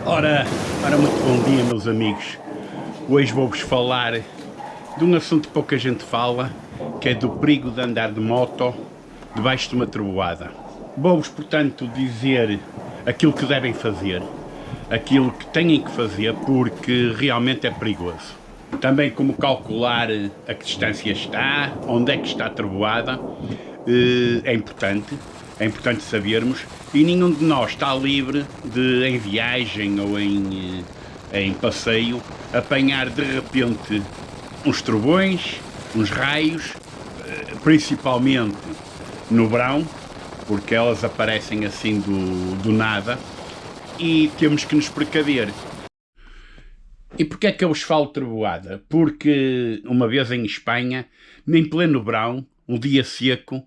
Ora, muito bom dia, meus amigos. Hoje vou-vos falar de um assunto que pouca gente fala, que é do perigo de andar de moto debaixo de uma trovoada. Vou-vos, portanto, dizer aquilo que devem fazer, aquilo que têm que fazer, porque realmente é perigoso. Também como calcular a que distância está, onde é que está a trovoada, é importante. É importante sabermos, e nenhum de nós está livre de, em viagem ou em passeio, apanhar de repente uns trovões, uns raios, principalmente no verão, porque elas aparecem assim do nada, e temos que nos precaver. E porquê é que eu vos falo trovoada? Porque uma vez em Espanha, em pleno verão, um dia seco,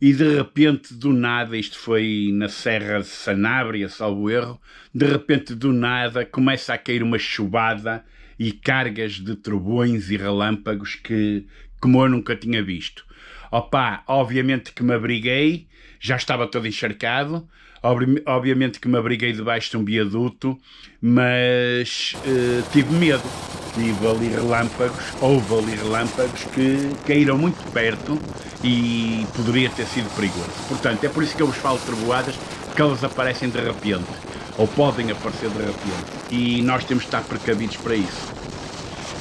e de repente, do nada, isto foi na Serra de Sanabria, salvo erro, de repente, do nada, começa a cair uma chuvada e cargas de trovões e relâmpagos que, como eu nunca tinha visto. Opa, obviamente que me abriguei, já estava todo encharcado, obviamente que me abriguei debaixo de um viaduto, mas tive medo. Houve ali relâmpagos que caíram muito perto e poderia ter sido perigoso. Portanto, é por isso que eu vos falo de trovoadas, porque elas aparecem de repente, ou podem aparecer de repente, e nós temos de estar precavidos para isso.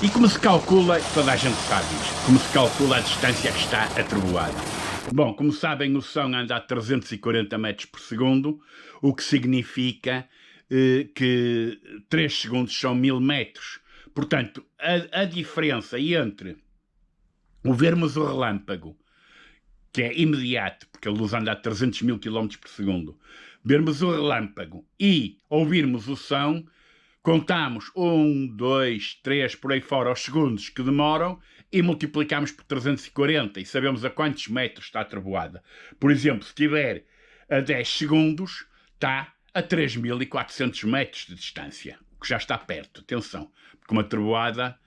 E como se calcula, toda a gente sabe isto, como se calcula a distância que está a trovoada. Bom, como sabem, o som anda a 340 metros por segundo, o que significa que 3 segundos são 1000 metros. Portanto, a diferença entre o vermos o relâmpago, que é imediato, porque a luz anda a 300 mil km por segundo, vermos o relâmpago e ouvirmos o som, contamos 1, 2, 3, por aí fora, os segundos que demoram e multiplicamos por 340 e sabemos a quantos metros está a trovoada. Por exemplo, se estiver a 10 segundos, está a 3.400 metros de distância, o que já está perto, atenção, porque uma trovoada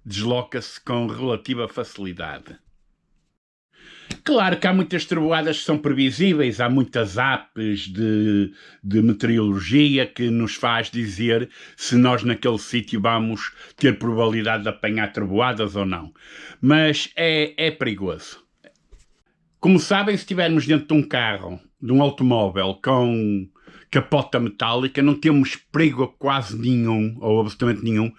desloca-se com relativa facilidade. Claro que há muitas trovoadas que são previsíveis, há muitas apps de meteorologia que nos faz dizer se nós naquele sítio vamos ter probabilidade de apanhar trovoadas ou não. Mas é perigoso. Como sabem, se estivermos dentro de um carro, de um automóvel com capota metálica, não temos perigo quase nenhum, ou absolutamente nenhum,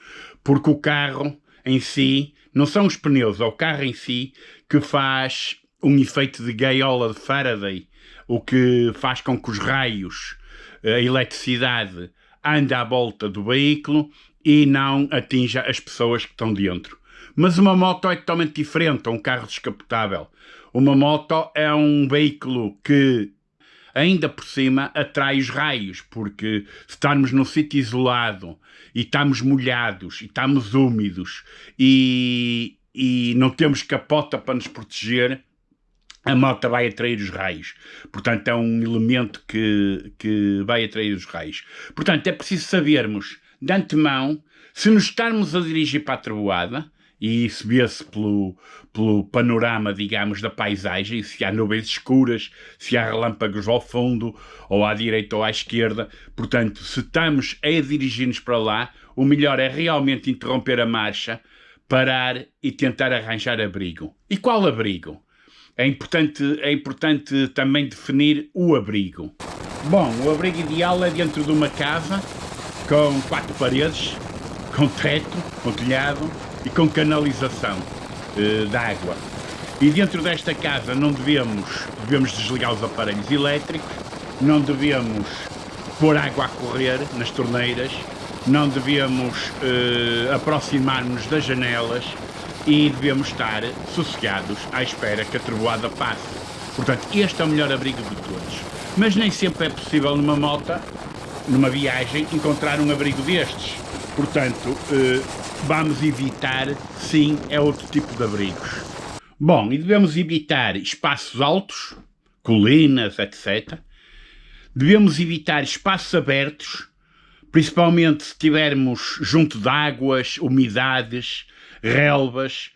porque o carro em si, não são os pneus, é o carro em si que faz um efeito de gaiola de Faraday, o que faz com que os raios, a eletricidade, ande à volta do veículo e não atinja as pessoas que estão dentro. Mas uma moto é totalmente diferente, é um carro descapotável. Uma moto é um veículo que, ainda por cima, atrai os raios, porque se estarmos num sítio isolado e estamos molhados e estamos úmidos e não temos capota para nos proteger, a moto vai atrair os raios. Portanto, é um elemento que vai atrair os raios. Portanto, é preciso sabermos de antemão, se nos estarmos a dirigir para a trovoada, e isso vê-se pelo panorama, digamos, da paisagem, se há nuvens escuras, se há relâmpagos ao fundo, ou à direita ou à esquerda. Portanto, se estamos a dirigir-nos para lá, o melhor é realmente interromper a marcha, parar e tentar arranjar abrigo. E qual abrigo? É importante também definir o abrigo. Bom, o abrigo ideal é dentro de uma casa com 4 paredes, com teto, com telhado e com canalização de água. E dentro desta casa não devemos desligar os aparelhos elétricos, não devemos pôr água a correr nas torneiras, não devemos aproximar-nos das janelas e devemos estar sossegados à espera que a trovoada passe. Portanto, este é o melhor abrigo de todos. Mas nem sempre é possível numa moto, numa viagem, encontrar um abrigo destes. Portanto, vamos evitar, sim, é outro tipo de abrigos. Bom, e devemos evitar espaços altos, colinas, etc. Devemos evitar espaços abertos, principalmente se estivermos junto de águas, umidades, relvas.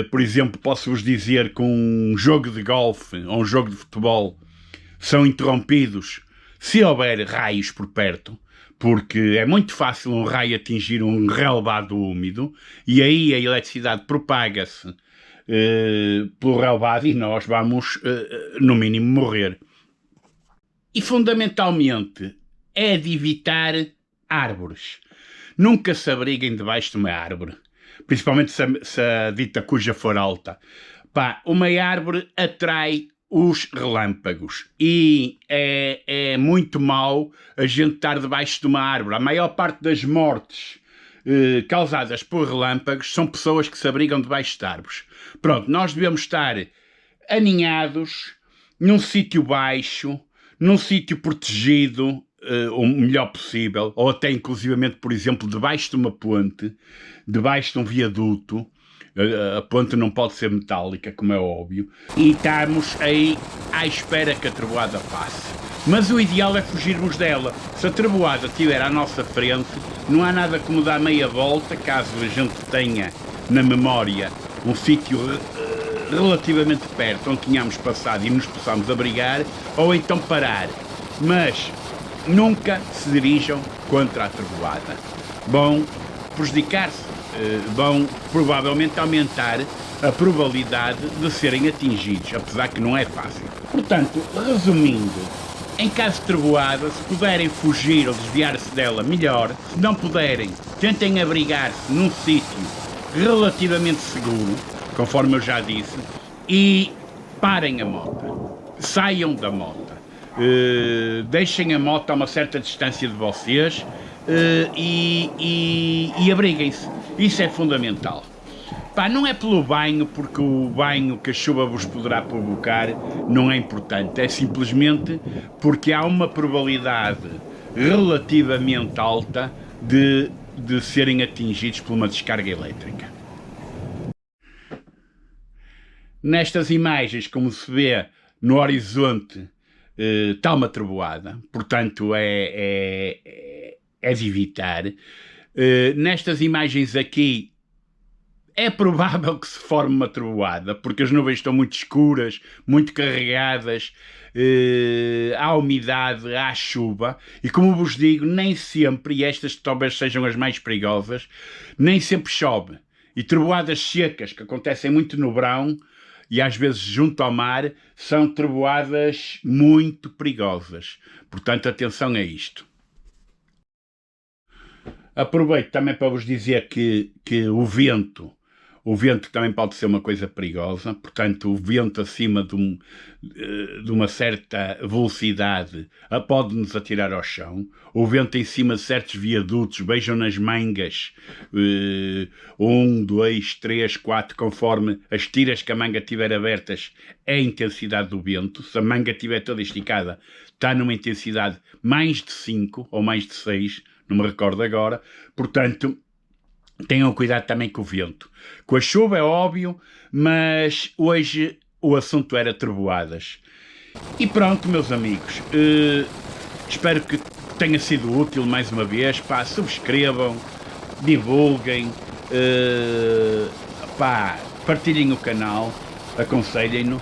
Por exemplo, posso-vos dizer que um jogo de golfe ou um jogo de futebol são interrompidos se houver raios por perto, porque é muito fácil um raio atingir um relevado úmido e aí a eletricidade propaga-se pelo relevado e nós vamos, no mínimo, morrer. E, fundamentalmente, é de evitar árvores. Nunca se abriguem debaixo de uma árvore, principalmente se a dita cuja for alta. Pá, uma árvore atrai os relâmpagos e é muito mau a gente estar debaixo de uma árvore. A maior parte das mortes causadas por relâmpagos são pessoas que se abrigam debaixo de árvores. Pronto, nós devemos estar aninhados num sítio baixo, num sítio protegido, o melhor possível, ou até inclusivamente, por exemplo, debaixo de uma ponte, debaixo de um viaduto. A ponte não pode ser metálica, como é óbvio, e estamos aí à espera que a trovoada passe. Mas o ideal é fugirmos dela. Se a trovoada estiver à nossa frente, não há nada como dar meia volta, caso a gente tenha na memória um sítio relativamente perto onde tínhamos passado e nos possamos abrigar, ou então parar. Mas nunca se dirijam contra a trovoada. Vão prejudicar-se, vão provavelmente aumentar a probabilidade de serem atingidos, apesar que não é fácil. Portanto, resumindo, em caso de trovoada, se puderem fugir ou desviar-se dela, melhor. Se não puderem, tentem abrigar-se num sítio relativamente seguro, conforme eu já disse, e parem a moto. Saiam da moto. Deixem a moto a uma certa distância de vocês e abriguem-se. Isso é fundamental. Pá, não é pelo banho, porque o banho que a chuva vos poderá provocar não é importante. É simplesmente porque há uma probabilidade relativamente alta de serem atingidos por uma descarga elétrica. Nestas imagens, como se vê no horizonte, está uma trovoada, portanto é de evitar. Nestas imagens aqui é provável que se forme uma trovoada, porque as nuvens estão muito escuras, muito carregadas, há umidade, há chuva, e como vos digo, nem sempre, e estas talvez sejam as mais perigosas, nem sempre chove. E trovoadas secas, que acontecem muito no verão, e às vezes junto ao mar, são trovoadas muito perigosas. Portanto, atenção a isto. Aproveito também para vos dizer que o vento também pode ser uma coisa perigosa, portanto o vento acima de uma certa velocidade pode-nos atirar ao chão. O vento em cima de certos viadutos, vejam nas mangas, 1, 2, 3, 4, conforme as tiras que a manga tiver abertas, é a intensidade do vento. Se a manga estiver toda esticada, está numa intensidade mais de 5 ou mais de 6, não me recordo agora, portanto, tenham cuidado também com o vento. Com a chuva é óbvio, mas hoje o assunto era trovoadas. E pronto, meus amigos, espero que tenha sido útil mais uma vez. Pá, subscrevam, divulguem, pá, partilhem o canal, aconselhem-no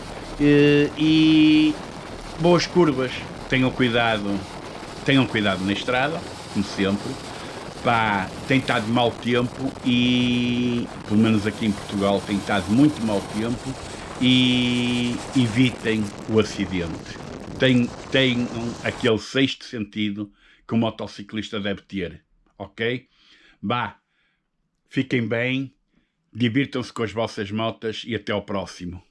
e boas curvas. Tenham cuidado na estrada, como sempre. Pá, tem estado mau tempo e, pelo menos aqui em Portugal, tem estado muito mau tempo e evitem o acidente. Tenham aquele sexto sentido que o motociclista deve ter, ok? Bah, fiquem bem, divirtam-se com as vossas motas e até ao próximo.